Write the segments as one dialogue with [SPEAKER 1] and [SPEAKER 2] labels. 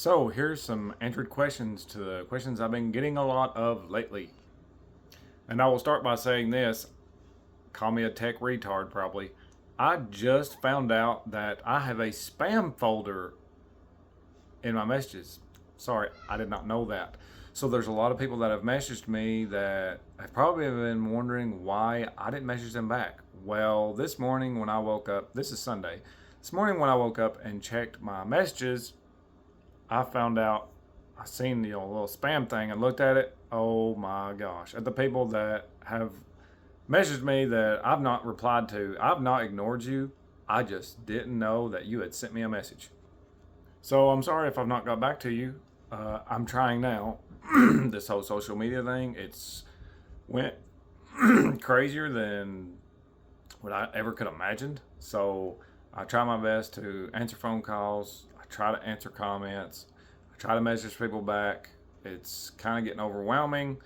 [SPEAKER 1] So here's some answered questions to the questions I've been getting a lot of lately. And I will start by saying this, call me a tech retard probably. I just found out that I have a spam folder in my messages. Sorry, I did not know that. So there's a lot of people that have messaged me that have probably been wondering why I didn't message them back. Well, this morning when I woke up, this is Sunday. This morning when I woke up and checked my messages, I found out I seen the little spam thing and looked at it. Oh my gosh! At the people that have messaged me that I've not replied to, I've not ignored you. I just didn't know that you had sent me a message. So I'm sorry if I've not got back to you. I'm trying now. This whole social media thing, it's went crazier than what I ever could imagined. So I try my best to answer phone calls. I try to answer comments. I try to message people back. It's kind of getting overwhelming.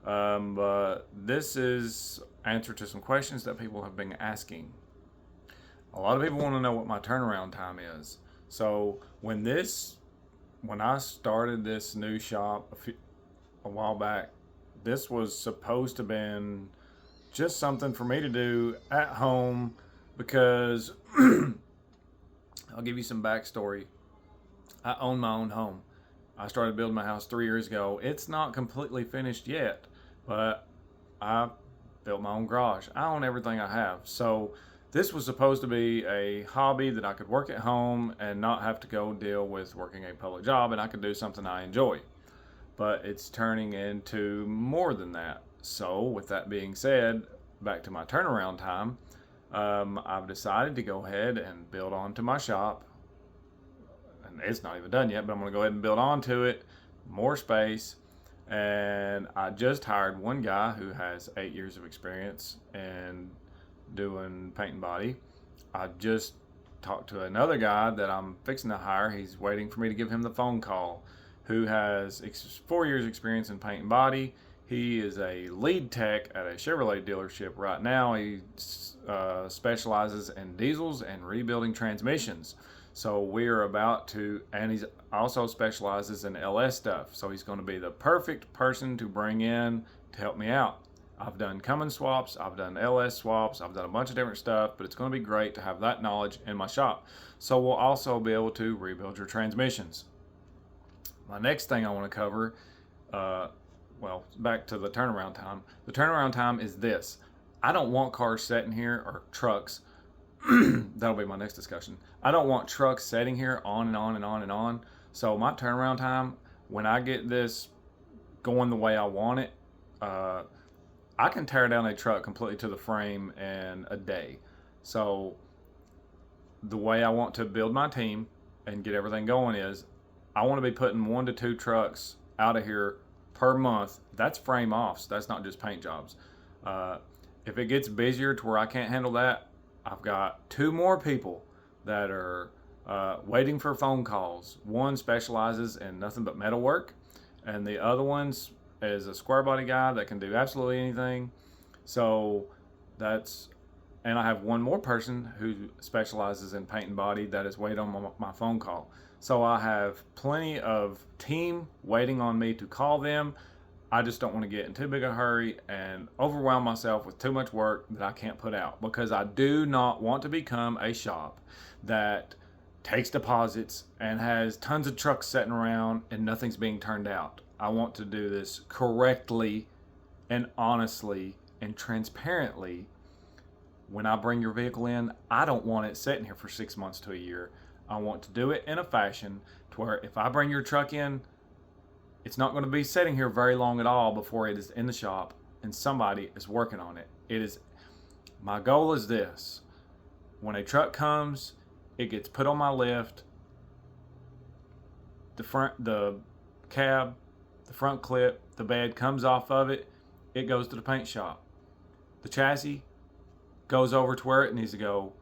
[SPEAKER 1] But this is answer to some questions that people have been asking. A lot of people want to know what my turnaround time is. So when I started this new shop a while back, this was supposed to have been just something for me to do at home because I'll give you some backstory. I own my own home. I started building my house 3 years ago. It's not completely finished yet, but I built my own garage. I own everything I have. So this was supposed to be a hobby that I could work at home and not have to go deal with working a public job, and I could do something I enjoy. But it's turning into more than that. So, with that being said, back to my turnaround time, I've decided to go ahead and build onto my shop. And it's not even done yet, but I'm going to go ahead and build onto it, more space. And I just hired one guy who has 8 years of experience in doing paint and body. I just talked to another guy that I'm fixing to hire. He's waiting for me to give him the phone call, who has 4 years experience in paint and body. He is a lead tech at a Chevrolet dealership right now. He specializes in diesels and rebuilding transmissions. So we are about to, and he's also specializes in LS stuff. So he's going to be the perfect person to bring in to help me out. I've done Cummins swaps, I've done LS swaps, I've done a bunch of different stuff, but it's going to be great to have that knowledge in my shop. So we'll also be able to rebuild your transmissions. My next thing I want to cover, back to the turnaround time. The turnaround time is this. I don't want cars sitting here, or trucks. That'll be my next discussion. I don't want trucks sitting here on and on and on and on. So my turnaround time, when I get this going the way I want it, I can tear down a truck completely to the frame in a day. So the way I want to build my team and get everything going is I want to be putting 1 to 2 trucks out of here per month. That's frame offs. That's not just paint jobs. If it gets busier to where I can't handle that, I've got 2 more people that are waiting for phone calls. One specializes in nothing but metal work, and the other one's is a square body guy that can do absolutely anything. So that's, and I have one more person who specializes in paint and body that is waiting on my phone call. So I have plenty of team waiting on me to call them. I just don't want to get in too big a hurry and overwhelm myself with too much work that I can't put out, because I do not want to become a shop that takes deposits and has tons of trucks sitting around and nothing's being turned out. I want to do this correctly and honestly and transparently. When I bring your vehicle in, I don't want it sitting here for 6 months to a year. I want to do it in a fashion to where if I bring your truck in, it's not going to be sitting here very long at all before it is in the shop and somebody is working on it. My goal is this. When a truck comes, it gets put on my lift, the cab, the front clip, the bed comes off of it, it goes to the paint shop. The chassis goes over to where it needs to go.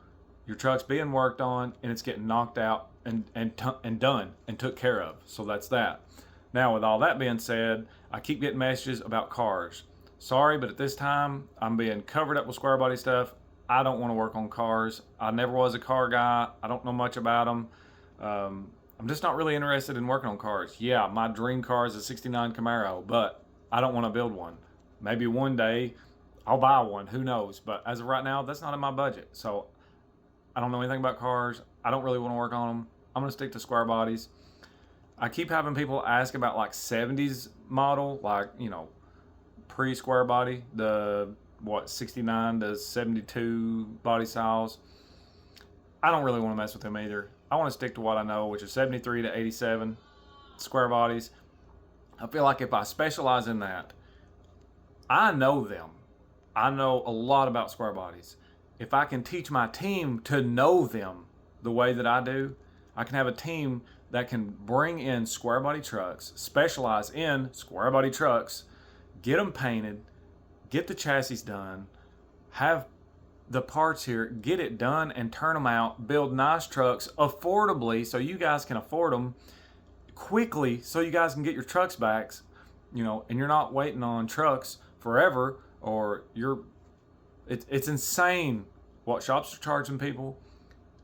[SPEAKER 1] Your truck's being worked on and it's getting knocked out and done and took care of. So that's that. Now, with all that being said, I keep getting messages about cars. Sorry, but at this time, I'm being covered up with square body stuff. I don't want to work on cars. I never was a car guy. I don't know much about them. I'm just not really interested in working on cars. Yeah, my dream car is a 69 Camaro, but I don't want to build one. Maybe one day I'll buy one, who knows? But as of right now, that's not in my budget. So I don't know anything about cars. I don't really want to work on them. I'm going to stick to square bodies. I keep having people ask about like 70s model, like, pre-square body, the 69 to 72 body styles. I don't really want to mess with them either. I want to stick to what I know, which is 73 to 87 square bodies. I feel like if I specialize in that, I know them. I know a lot about square bodies. If I can teach my team to know them the way that I do, I can have a team that can bring in square body trucks, specialize in square body trucks, get them painted, get the chassis done, have the parts here, get it done and turn them out, build nice trucks affordably so you guys can afford them quickly so you guys can get your trucks back, and you're not waiting on trucks forever, or it's insane what shops are charging people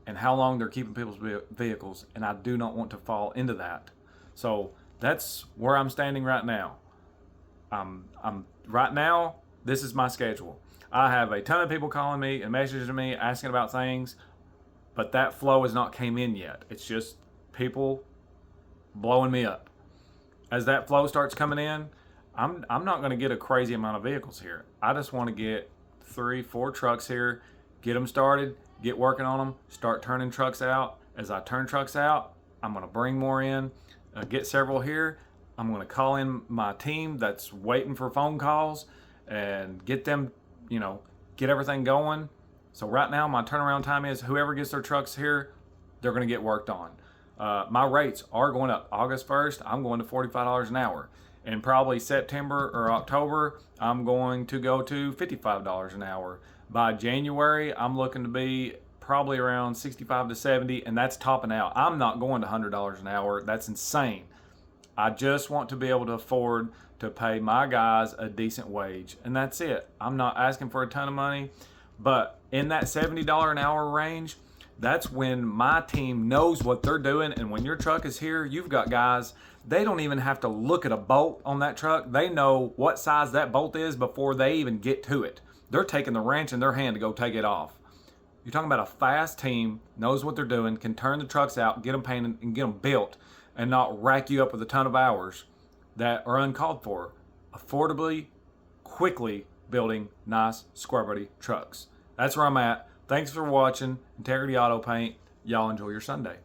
[SPEAKER 1] and how long they're keeping people's vehicles, and I do not want to fall into that. So that's where I'm standing right now. I'm right now, this is my schedule. I have a ton of people calling me and messaging me asking about things, but that flow has not came in yet. It's just people blowing me up. As that flow starts coming in, I'm not going to get a crazy amount of vehicles here. I just want to get 3-4 trucks here, get them started, get working on them, start turning trucks out. As I turn trucks out, I'm going to bring more in, get several here. I'm going to call in my team that's waiting for phone calls and get them, get everything going. So right now my turnaround time is whoever gets their trucks here, they're going to get worked on. My rates are going up. August 1st, I'm going to $45 an hour. And probably September or October, I'm going to go to $55 an hour. By January, I'm looking to be probably around 65 to 70, and that's topping out. I'm not going to $100 an hour. That's insane. I just want to be able to afford to pay my guys a decent wage, and that's it. I'm not asking for a ton of money, but in that $70 an hour range, that's when my team knows what they're doing. And when your truck is here, you've got guys, they don't even have to look at a bolt on that truck. They know what size that bolt is before they even get to it. They're taking the wrench in their hand to go take it off. You're talking about a fast team, knows what they're doing, can turn the trucks out, get them painted, and get them built, and not rack you up with a ton of hours that are uncalled for. Affordably, quickly building nice square body trucks. That's where I'm at. Thanks for watching Integrity Auto Paint. Y'all enjoy your Sunday.